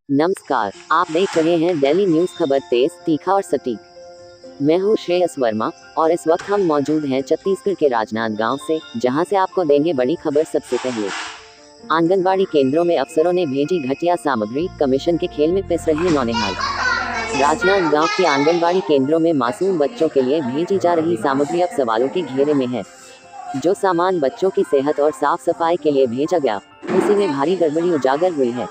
नमस्कार, आप देख रहे हैं दिल्ली न्यूज खबर तेज, तीखा और सटीक। मैं हूं श्रेयस वर्मा और इस वक्त हम मौजूद हैं छत्तीसगढ़ के राजनांदगांव से, जहां से आपको देंगे बड़ी खबर। सबसे पहले, आंगनबाड़ी केंद्रों में अफसरों ने भेजी घटिया सामग्री, कमीशन के खेल में पिस रही नौनिहाल। राजनांदगांव के आंगनबाड़ी केंद्रों में मासूम बच्चों के लिए भेजी जा रही सामग्री अब सवालों के घेरे में है। जो सामान बच्चों की सेहत और साफ सफाई के लिए भेजा गया, उसी में भारी गड़बड़ी उजागर हुई है।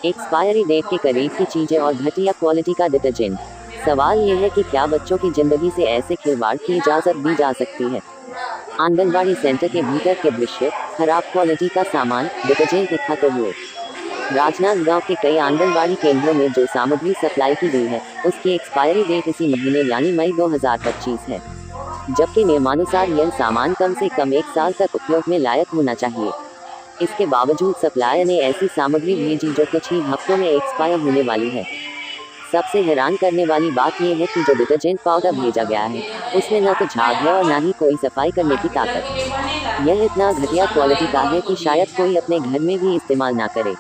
एक्सपायरी डेट के करीब की चीजें और घटिया क्वालिटी का डिटर्जेंट। सवाल ये है कि क्या बच्चों की जिंदगी से ऐसे खिलवाड़ की इजाजत दी जा सकती है। आंगनबाड़ी सेंटर के भीतर के दृश्य, खराब क्वालिटी का सामान, डिटर्जेंट दिखाते हुए। राजनांदगांव के कई आंगनबाड़ी केंद्रों में जो सामग्री सप्लाई की गई है, उसकी एक्सपायरी डेट इसी महीने यानी मई 2025 है, जबकि नियमानुसार यह सामान कम से कम 1 साल तक उपयोग में लायक होना चाहिए। इसके बावजूद सप्लायर ने ऐसी सामग्री भेजी जो कुछ ही हफ्तों में एक्सपायर होने वाली है। सबसे हैरान करने वाली बात यह है कि जो डिटर्जेंट पाउडर भेजा गया है, उसमें न तो झाग है और न ही कोई सफाई करने की ताकत। यह इतना घटिया क्वालिटी का है कि शायद कोई अपने घर में भी इस्तेमाल ना करे।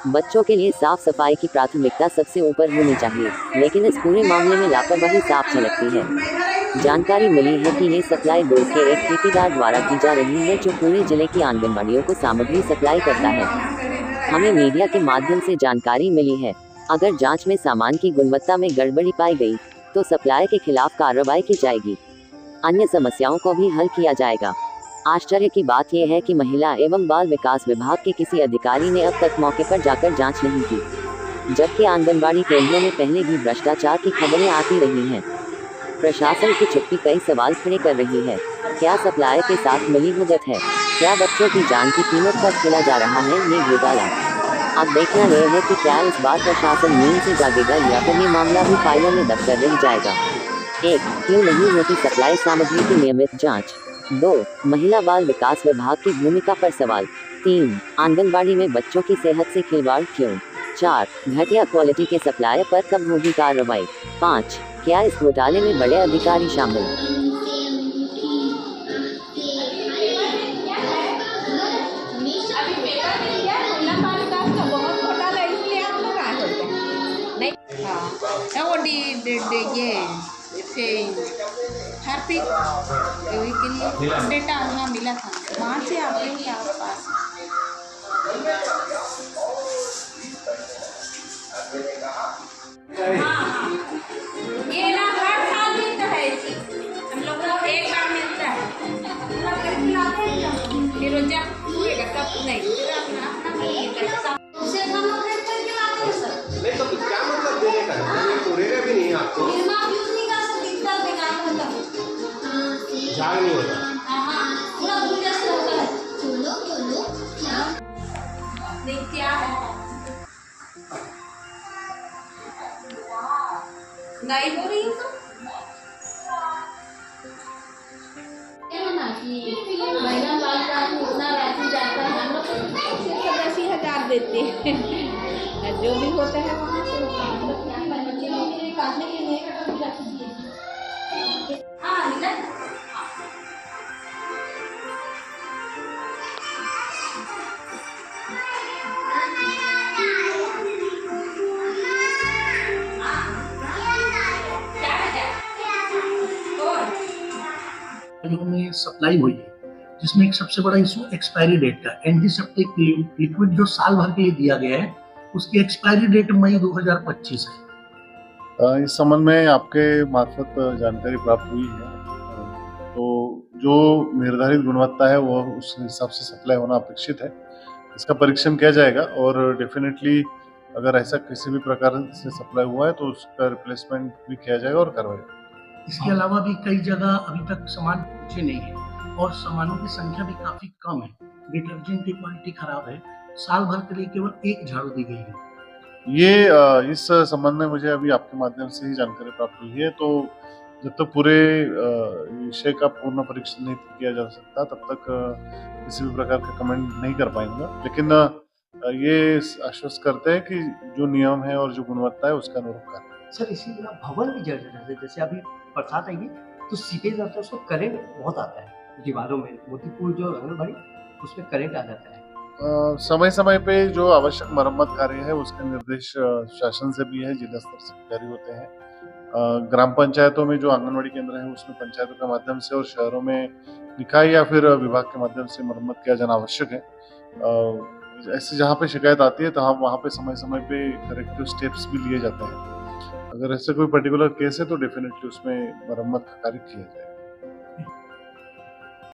बच्चों के लिए साफ सफाई की प्राथमिकता सबसे ऊपर होनी चाहिए, लेकिन इस पूरे मामले में लापरवाही साफ झलकती है। जानकारी मिली है कि ये सप्लाई दुर्ग के एक ठेकेदार द्वारा की जा रही है, जो पूरे जिले की आंगनबाड़ियों को सामग्री सप्लाई करता है। हमें मीडिया के माध्यम से जानकारी मिली है, अगर जांच में सामान की गुणवत्ता में गड़बड़ी पाई गई, तो सप्लाई के खिलाफ कार्रवाई की जाएगी। अन्य समस्याओं को भी हल किया जाएगा। आश्चर्य की बात यह है कि महिला एवं बाल विकास विभाग के किसी अधिकारी ने अब तक मौके पर जाकर जांच नहीं की, जबकि आंगनबाड़ी केंद्रों में पहले भी भ्रष्टाचार की खबरें आती रही हैं। प्रशासन की चुप्पी कई सवाल खड़े कर रही है। क्या सप्लाई के साथ मिलीभगत है? क्या बच्चों की जान की कीमत पर खेला जा रहा है ये घोटाला? अब देखना यह है कि क्या इस बार प्रशासन नींद से जागेगा या फिर ये मामला भी फाइलों में दबकर रह जाएगा। 1. क्यों नहीं होती सप्लाई सामग्री की नियमित जांच? 2. महिला बाल विकास विभाग की भूमिका पर सवाल। 3. आंगनबाड़ी में बच्चों की सेहत से खिलवाड़ क्यों? 4. घटिया क्वालिटी के सप्लायर पर कब होगी कार्रवाई? 5. क्या इस घोटाले में बड़े अधिकारी शामिल? वो ये हार्पिक के लिए डेटा हाँ मिला था, वहाँ से आप लोगों के आसपास ये ना हर साल मिलता है ऐसी, हम लोग को एक बार मिलता है, फिर रोजा पूरेगा तब नहीं, फिर अपना उसे हम लोग करके लाते हैं सर। नहीं तो क्या मतलब देने का, ये पूरेगा भी नहीं आपको, दिमाग यूज नहीं कर सकते, इतना बेकार होता है, झाग नहीं होता। हाँ पूरा भूल जैसे होता है। चलो नहीं क्या है नहीं हो रही तो महिला बाल विकास में उतना राशि जाता है, हम लोग 80,000 देते हैं, जो भी होता है वहाँ से होता है। हम लोग क्या बच्चे काटने के लिए हाँ मिला में सप्लाई हुई है, जिसमें एक सबसे बड़ा इशू एक्सपायरी डेट का। एंटीसेप्टिक लिक्विड जो साल भर के लिए दिया गया है, उसकी एक्सपायरी डेट मई 2025 है। इस संबंध में आपके मार्फत जानकारी प्राप्त हुई है, तो जो निर्धारित गुणवत्ता है वो उस हिसाब से सप्लाई होना अपेक्षित है। इसका परीक्षण किया जाएगा और डेफिनेटली अगर ऐसा किसी भी प्रकार से सप्लाई हुआ है तो उसका रिप्लेसमेंट भी किया जाएगा और करवाएगा। इसके अलावा भी कई जगह अभी तक सामान पहुंचे नहीं है और सामानों की संख्या भी काफी कम है। डिटर्जेंट की क्वालिटी खराब है, साल भर के लिए केवल एक झाड़ू दी गई है। ये इस संबंध में मुझे अभी आपके माध्यम से ही जानकारी प्राप्त हुई है, तो जब तक पूरे विषय का पूर्ण परीक्षण नहीं किया जा सकता तब तक किसी भी प्रकार का कमेंट नहीं कर पाएंगे। लेकिन ये आश्वस्त करते हैं कि जो नियम है और जो गुणवत्ता है उसका अनुरूप करें। सर इसी तरह भवन भी जर्जर है, जैसे अभी बरसात आएगी तो सीपेज आता है, उसमें करंट बहुत आता है दीवारों में, मोतीपुर जो आंगनबाड़ी उसमें करंट आ जाता है, समय समय पे जो आवश्यक मरम्मत कार्य है उसके निर्देश शासन से भी है, जिला स्तर से जारी होते हैं। ग्राम पंचायतों में जो आंगनवाड़ी केंद्र है उसमें पंचायतों के माध्यम से और शहरों में निकाय या फिर विभाग के माध्यम से मरम्मत किया जाना आवश्यक है। ऐसे जहाँ पे शिकायत आती है तो हम वहाँ पे समय समय पे करेक्टिव स्टेप्स भी लिए जाते हैं। अगर ऐसे कोई पर्टिकुलर केस है तो डेफिनेटली उसमें मरम्मत का कार्य किया जाए।